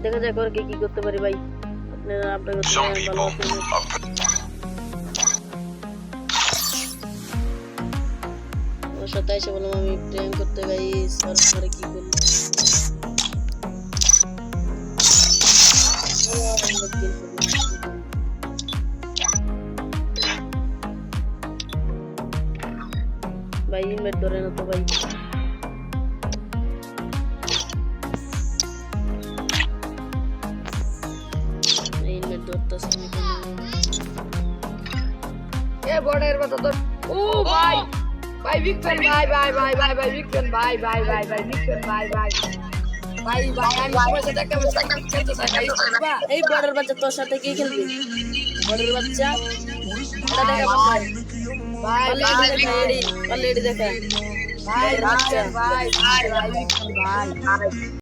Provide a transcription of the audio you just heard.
দেখা যাক আর কি করতে পারি ভাই। আপনারা আপনার ভালো আছেন? ওর সাথে এসে বললাম আমি প্রেম করতে গাইস, আর পরে কি করব? ভাই ইনভাইট ধরে না তো ভাই। ইনভাইট ধরতেছে না কেন? এ বর্ডারের কথা তো। ও ভাই ভাই বিগ ফ্যান ভাই ভাই ভাই ভাই ভাই বিগ ফ্যান ভাই ভাই ভাই ভাই বিগ ফ্যান ভাই ভাই ভাই ভাই আমি সবার সাথে একটা ম্যাচ খেলতে চাই ভাই। এই বর্ডার বাচ্চা তোর সাথে কি খেলবে? বর্ডার বাচ্চা এটা দেখা ভাই ভাই অলরেডি দেখা ভাই ভাই ভাই ভাই ভাই বিগ ফ্যান ভাই।